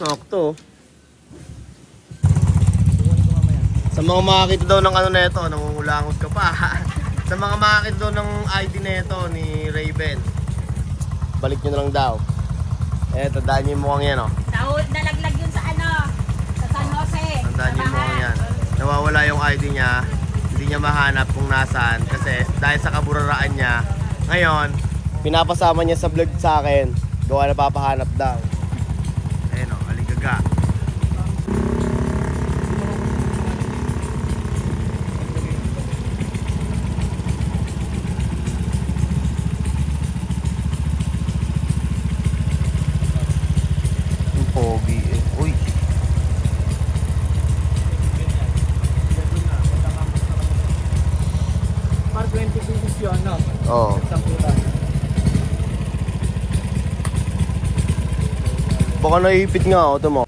Okto. Sa mga makakita daw ng ano neto, nangungulangot ka pa. Sa mga makakita daw ng ID neto ni Raven, balik nyo na lang daw. Eto, daan nyo yung mukhang yan, oh. Nalaglag yun sa ano, sa San Jose. Tandaan nyo yung mukhang yan. Nawawala yung ID niya, hindi niya mahanap kung nasaan. Kasi dahil sa kaburaraan niya, ngayon, pinapasama niya sa vlog sa akin. Gawa na papahanap daw. Ayun, oh, aligaga. Pogi eh. Uy. Par 26 yun, no? Oo. Baka naipit nga ako, ito mo.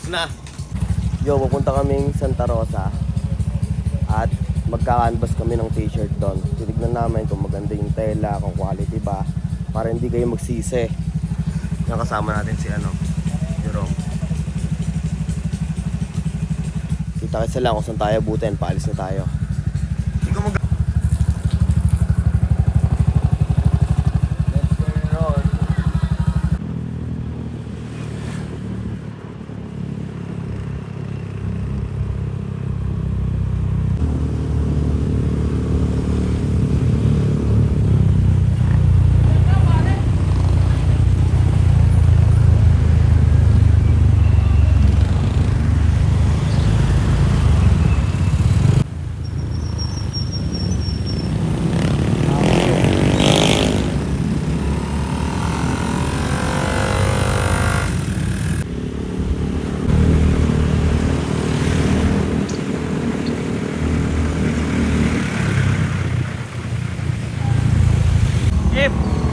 Na. Yo, pupunta kaming Santa Rosa at magka-canvas kami ng t-shirt doon. Titignan namin kung maganda yung tela, kung quality ba, para hindi kayo magsisi. Yung kasama natin si Jerome. Kita kasi lang kung saan tayo butin, paalis na tayo.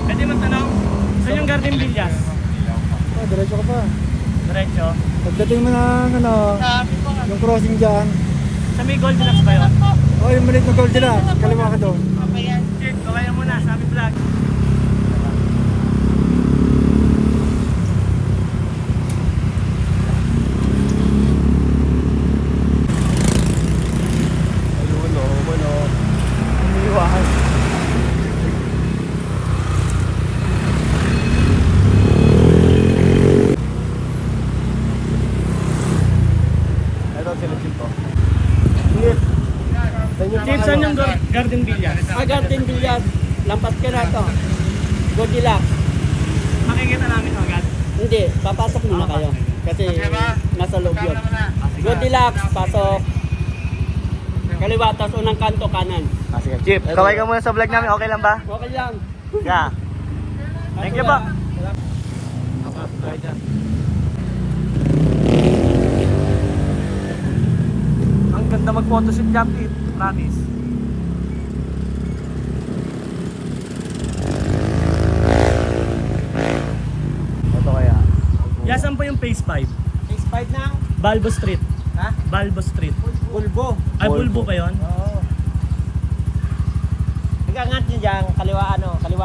Pwede man tanong, saan yung Garden Villas? Diretso ka pa. Diretso? Pagdating mo ng yung crossing dyan. Sa may Goldilocks ba yun? O, yung maliit na Goldilocks. Kaliwa ka doon. Okay yan. Check, kawaya mo na, sabi vlog. Umiiwas. Chief, saan yung Garden Villas? Garden Villas, lampas ka na ito. Goldilocks. Makikita namin agad. Hindi, papasok muna kayo. Kasi nasa loob yun. Goldilocks, pasok. Kaliwa, tapos unang kanto kanan. Sige, Chief, kaway ka muna sa vlog namin, okay lang ba? Okay lang. Yeah. Thank you po. Ang ganda mag-photoshoot dyan, Pete. Promise. Ito kaya. Yasan po yung Phase 5? Phase 5 na. Balbo Street. Ha? Balbo Street. Bulbo. Ay, Bulbo ba yun? Oo. Hanggang nyo dyan, kaliwa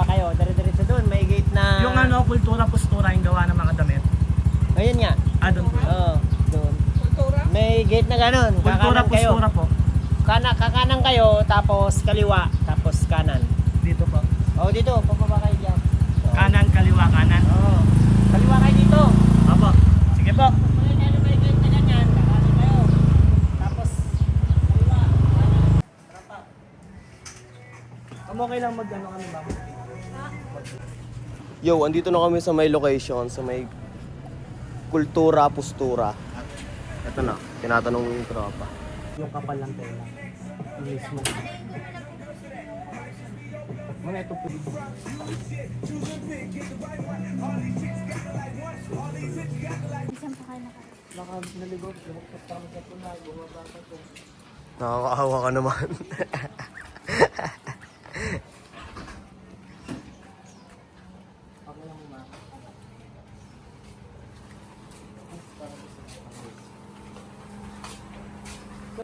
kayo. Dire-diretso doon, may gate na... Yung kultura, postura, yung gawa ng mga damit. Ayun nga. Doon po. Oo, doon. May gate na gano'n. Kultura, Kakanan kayo. postura po. Kakanan kayo, tapos kaliwa, tapos kanan. Dito po. Oo, dito, pababa kayo dyan. Kanan, kaliwa, kanan. Oo. Kaliwa kayo dito. Opo. Sige po. May gate na ganyan, kakanan kayo. Tapos, kaliwa, kanan. Tara pa. Okay lang mag-ano kami ba? Yo, andito na kami sa may location, sa may kultura, postura. Ito na, tinatanong yung tropa. Yung kapal lang tela. Mismo. Mga ito po dito. Isang pa kayo naka. Baka naligot. Lumukot kami sa pula. Bumaba ka po. Nakakaawa ka naman. Ako lang ma.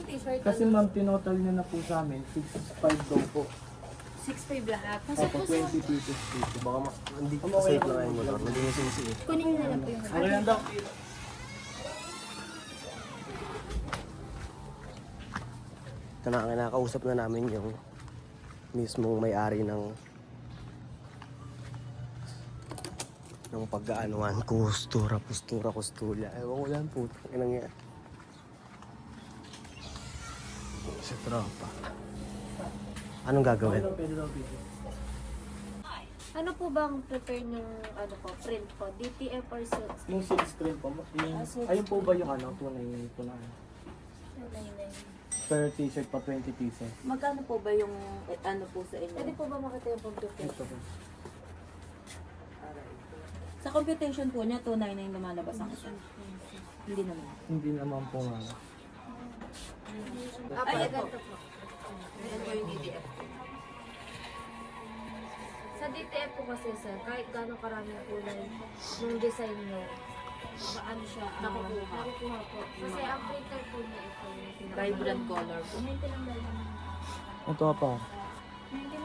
T-shirt Kasi ma'am, tinotal niya na po sa amin. 6.5 daw po. 6'5 lahat. Nasa Opo, po sa... 20 pieces po. Baka hindi ko safe na ngayon motor. Hindi mo susi eh. Kunin nyo na lang po yung... Okay lang daw. Ito na, kinakausap na namin yung mismong may-ari ng pag-aanuan. Kustura, kustula. Ewan ko lang po. Inang yan. Sa tropa. Anong gagawin? Ano po bang prepare ng ano po, print po? DTF or silk? Yung silk screen po. Ayun po ba yung ano? Tunay po na ano? Per t-shirt pa 20 pieces. Magkano po ba yung ano po sa inyo? Pwede po ba makita yung computer? Ito po. Sa computation po niya, 299 lumalabas ang isa. Hindi naman. Hindi naman po nga. Ay, ganito po. Ano po yung DTF? Sa DTF po kasi sir, kahit gano'ng karaming kulay ng design nyo, ano siya, nakukuha po. Kasi ang printer po niya ito yung Vibrant color po. Ito pa.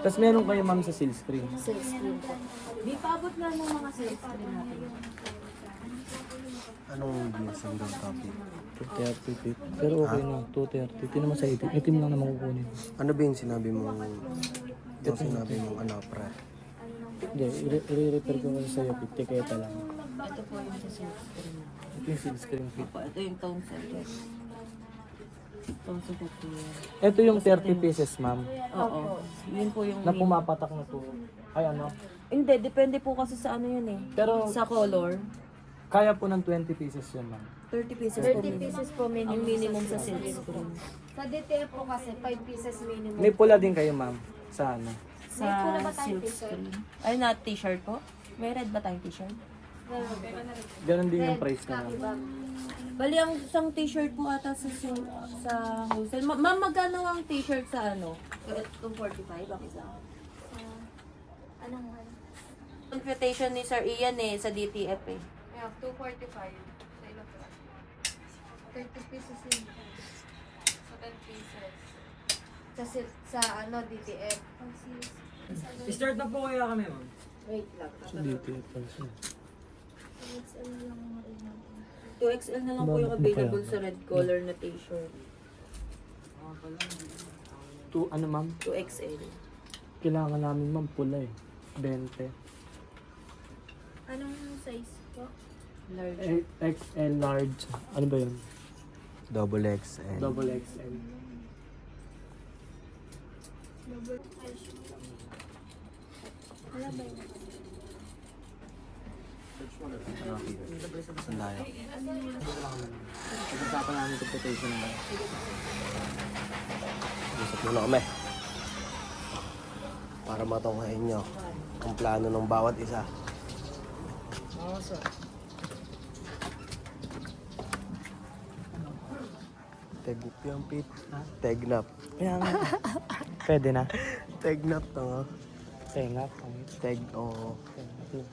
Tapos meron kayo ma'am sa silk screen. Silk screen po. Di paabot na ng mga silk screen natin. Anong BSM daw copy? 230 feet. Pero okay na, 230. Ito naman sa itim. Itim lang naman kukunin. Ano ba yung sinabi mo? Yung sinabi mo, ano, pre? Hindi, i-repair ko kasi sa'yo. Tiketa lang. Ito po yung sa silk screen. Ito yung silk screen fit. Ito yung tone set. Tone set po yan. Ito yung 30 pieces ma'am. Oo. Yun po yung... Na pumapatak na to. Ay ano? Hindi, depende po kasi sa ano yun eh. Pero Sa color. kaya po ng 20 pieces yun ma'am. 30 pieces 30 pieces po Ang minimum. minimum sa silk screen. Sa DTF po kasi 5 pieces minimum. May pula din kayo ma'am. Sa ano? Sa May pula ba tayong silk t-shirt? screen. Ay, na t-shirt po? May red ba tayong t-shirt? Ganon din yung price na ma'am. Bali, ang isang t-shirt po ata sa wholesale. Ma'am, magkano ang t-shirt sa ano? 245 ang isa. Anong Computation ni Sir Ian eh, sa DTF eh. Yeah, 245. Sa ilang po? 30 pieces yun. Sa 10 pieces. Sa ano, DTF. Start na po kaya kami ma'am. Wait lang. Sa DTF also. 2XL na lang po yung available sa red color na t-shirt. Ano ma'am? 2XL. Kailangan namin ma'am pula eh. 20. Anong size po? Large. XL large. Ano ba yun? Double XL. Double XL. Wala ba yun? Sandayo. Pag-usapan namin yung computation naman. Usap muna kami. Para matunghain nyo ang plano ng bawat isa. Tegnap yung pit. Tegnap. Kaya nga. Pwede na. Tegnap to nga. Tenga. Teg, oo.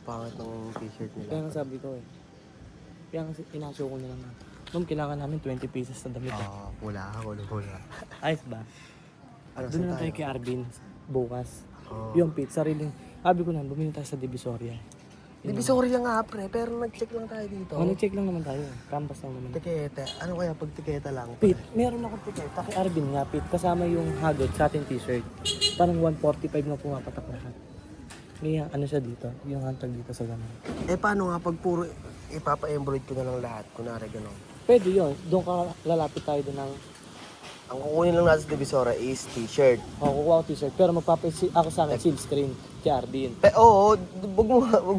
Pangit ng t-shirt Kaya nila. nga sabi ko eh. Kaya nga inasyo ko na lang na. Ma'am, kailangan namin 20 pieces na damit. Oo, pula ako, pula. Ayos ba? Ano Doon na saan tayo kay Arvin bukas. Oo. Yung pit, sariling. Sabi ko na, bumili tayo sa Divisoria. Divisoria nga pre, pero nag-check lang tayo dito. Check lang naman tayo. Campus lang naman. Tiketa. Ano kaya pag tiketa lang? Pit, meron akong tiketa kay Arvin nga, Pit. Kasama yung hagod sa ating t-shirt. Parang 145 na pumapatak lahat. May ano siya dito, yung hantag dito sa ganun. Eh paano nga pag puro ipapa-embroid ko na lang lahat? Kunwari gano'n. Pwede yun. Doon ka lalapit tayo doon ng Ang kukunin lang natin sa Divisoria is t-shirt. kukuha ko t-shirt. Pero magpapaisi ako sa akin, silk screen kay Arvin. Oo, wag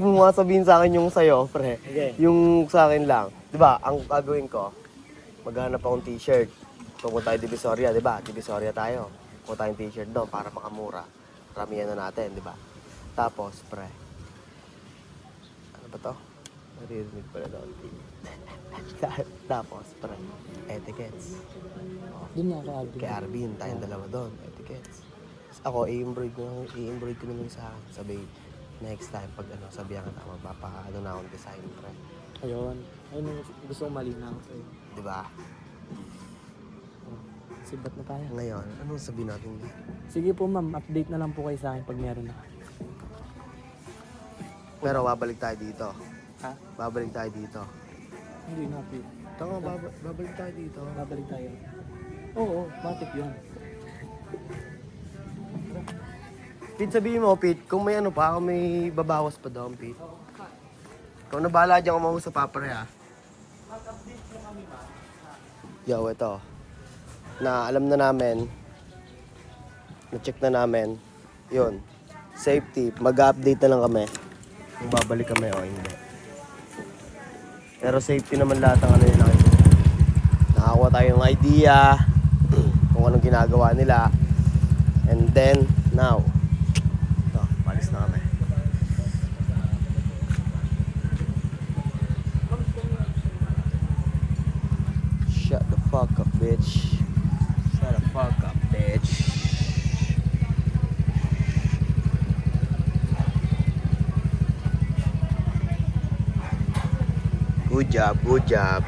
mo nga sabihin sa akin yung sa'yo, pre. Okay. Yung sa akin lang. Di ba, ang gagawin ko, maghanap akong t-shirt. Pupunta tayo Divisoria, di ba? Divisoria tayo. Pupunta tayong t-shirt doon para makamura. ramihan na natin, di ba? Tapos, pre. Ano ba to? Naririnig pala doon. Tapos, pre. Etiquettes. Doon nga kay Alvin. Kay Arvin, tayong dalawa doon. Etiquettes. Tapos ako, i-embroid ko naman sa akin. Sabi, next time, pag ano, sabihan ka na, mapapa, ano na akong design, pre. Ayun. Ayun yung gusto kong malinaw sa'yo. Di ba? Sibat na tayo. Ngayon, anong sabihin natin? Sige po ma'am, update na lang po kayo sa akin pag meron na. Pero babalik tayo dito. Ha? Babalik tayo dito. Hindi na, Pete. Tama, babalik tayo dito. Babalik tayo. Oo, bakit yun? Pete, sabihin mo, Pete, kung may ano pa, kung may babawas pa doon, Pete. Ikaw na bahala dyan kung mausap pa pare, ha? Yo, ito. Na alam na namin, na-check na namin, yun, safety, mag-update na lang kami kung babalik kami o hindi. Pero safety naman lahat ng ano yun lang. Nakakuha tayong idea kung anong ginagawa nila. And then, now, ito, palis na kami. Shut the fuck up, bitch. Shut the fuck up, bitch. Good job, good job.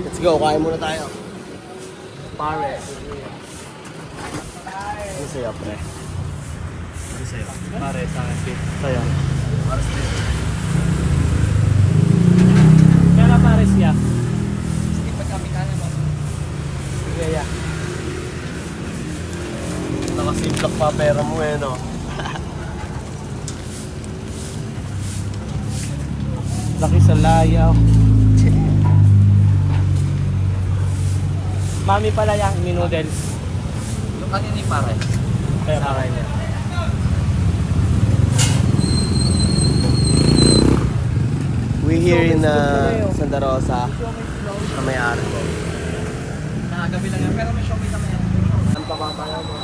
Let's go, kain muna tayo. Pare. Ano sa'yo, pre? Ano sa'yo? Pare, sa akin, Pete. Sa'yo. Para sa'yo. Kaya na pare siya. Sige, yeah. Nakasimplak pa pera mo eh, no? Laki sa layaw. Mami pala yung noodles. Yung kanina yung pare. Kaya pare niya. We here in Santa Rosa. Sa may-ari ko. Nakagabi lang yan, pero may shopping kami yan. Ang papapala mo.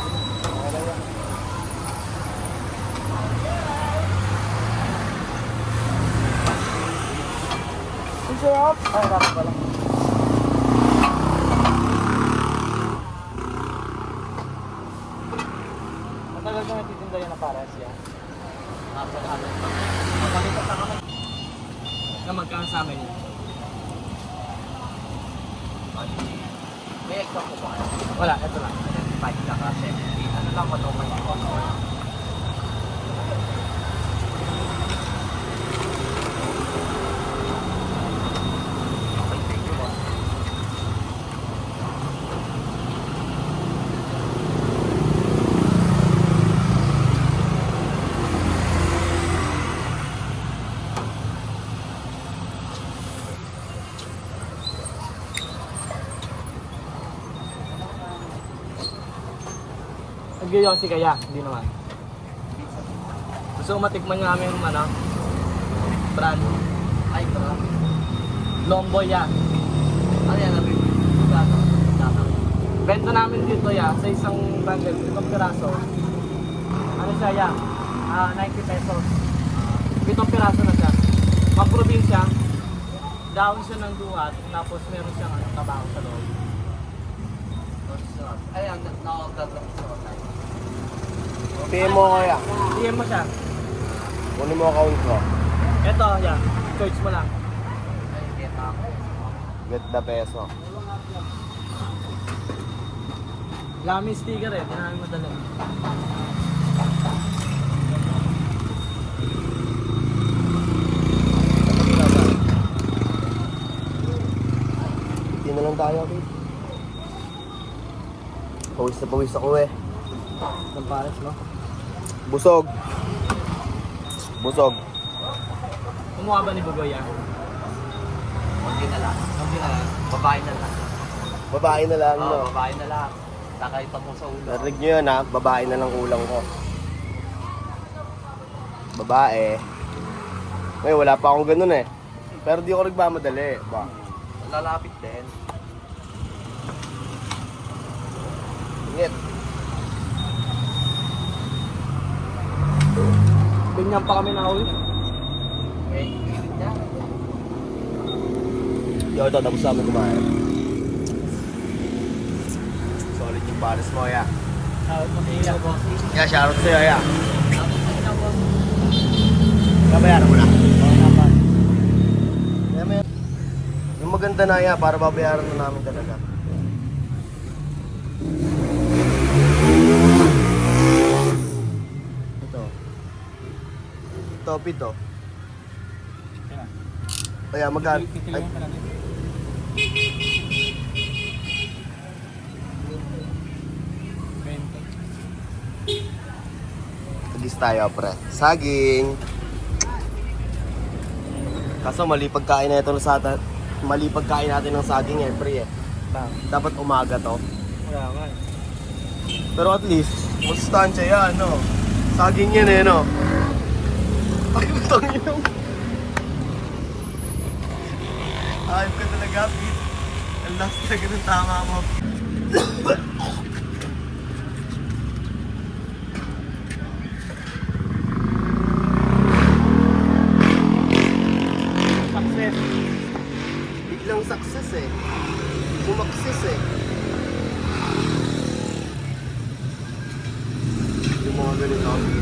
Ang sarap. Ay, sarap pala. Matagal ka nagtitinda yan na para siya. Mapalipat na kami. Na magkano sa amin yun? May extra ko ba? Wala, ito lang. 5 ka kasi. Ano lang mo ito? Nagyayon si Kaya, hindi naman. Gusto ko matikman niya namin yung ano, brand. Ay, ito. Lomboy ya. Ano yan? Bento namin dito ya, sa isang bundle, 7 piraso. Ano siya ya? 90 pesos. 7 piraso na siya. Pang probinsya, down siya ng duhat, tapos meron siyang ano, tabaho sa loob. Ay, ang nakakagagawin sa online. PM mo kaya. DM mo siya. Kunin mo account ko. Ito, ya. Search mo lang. Ay, hindi ako. Get the peso. Lami sticker eh, tinaming madali. Hindi na lang tayo, Pete. Pawis na pawis ako eh. Ng pares, no? Busog. Busog. Kumuha ba ni Bugoy yan? Hindi na lang. Hindi na lang. Babae na lang. Babae na lang, Oo, no? babae na lang. Nakaipa mo sa ulo. Narinig nyo yun, ha? Babae na lang ulang ko. Babae. Ngayon, wala pa akong ganun eh. Pero di ako nagmamadali. Ba? Lalapit din. ganyan pa kami nahuli. Yo, ito, tapos namin kumain. Solid yung pares mo, ya. Yeah, shoutout sa'yo, ya. Babayaran mo na. Yung maganda na, ya, para babayaran na namin talaga. Ito. Top ito. Kaya magkano? Ay, Sagis tayo, pre. Saging. Kaso mali pagkain na ito sa atin. Mali pagkain natin ng saging eh, pre eh. Dapat umaga to. Wala nga. Pero at least, masustansya yan, no? Saging yan eh, no? Ay, butang yun. Ayop ka talaga, Pete. Ang last talaga ng tama mo. Success. Biglang success eh. Bumaksis eh. Yung mga ganito, Pete.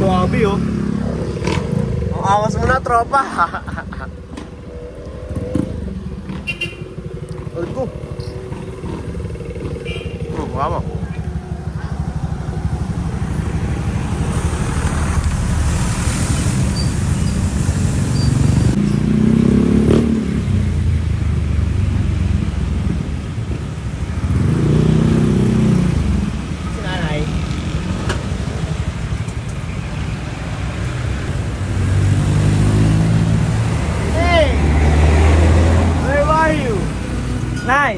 Grabe oh. Ang awas mo na, tropa. Ulit ko. Wow. Sinanay. Hey! Where are you? Nay!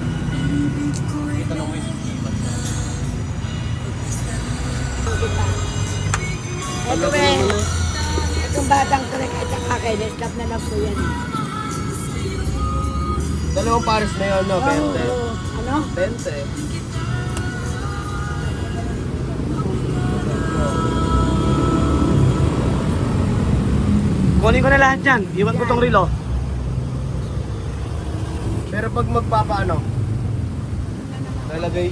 Ito eh, itong batang to kahit nakakainis, kap na lang po yan. Dalawang pares na yun, no? 20. Ano? 20. Kunin ko na lahat yan. Iwan ko tong relo. Pero pag magpapaano, lalagay,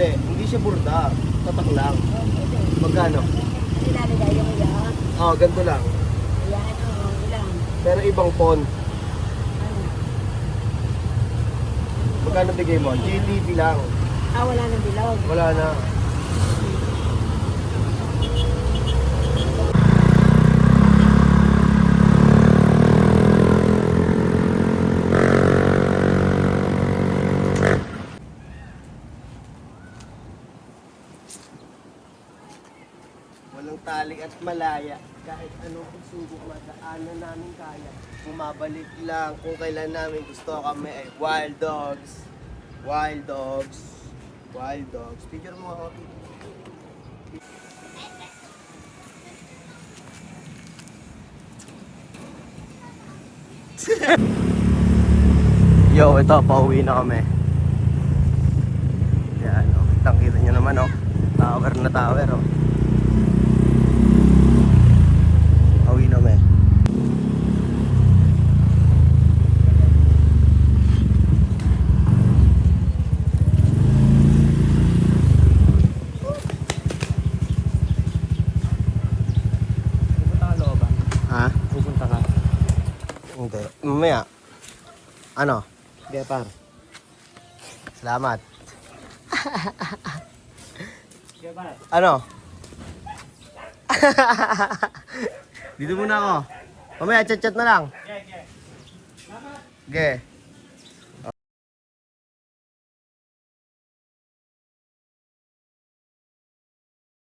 hindi siya burda. Tatak lang. Magkano? Nilalagay yung iyan. Ganito lang. Ayan, ilan. Pero ibang phone. Magkano bigay mo? GTV lang. Wala nang bilog. Wala na. Walang tali at malaya. Kahit anong pagsubok madaanan namin kaya. Bumabalik lang kung kailan namin gusto kami ay wild dogs. Wild dogs. Wild dogs. Picture mo ako. Yo, ito, pauwi na kami. Yan, oh. Kita nyo naman, oh. Tower na tower, oh. Pauwi na kami. Pupunta ka looban. Ha? Pupunta ka. Hindi. Mamaya. Ano? Gepar. Salamat. Ano? Dito muna ako. Mamaya chat-chat na lang. Okay.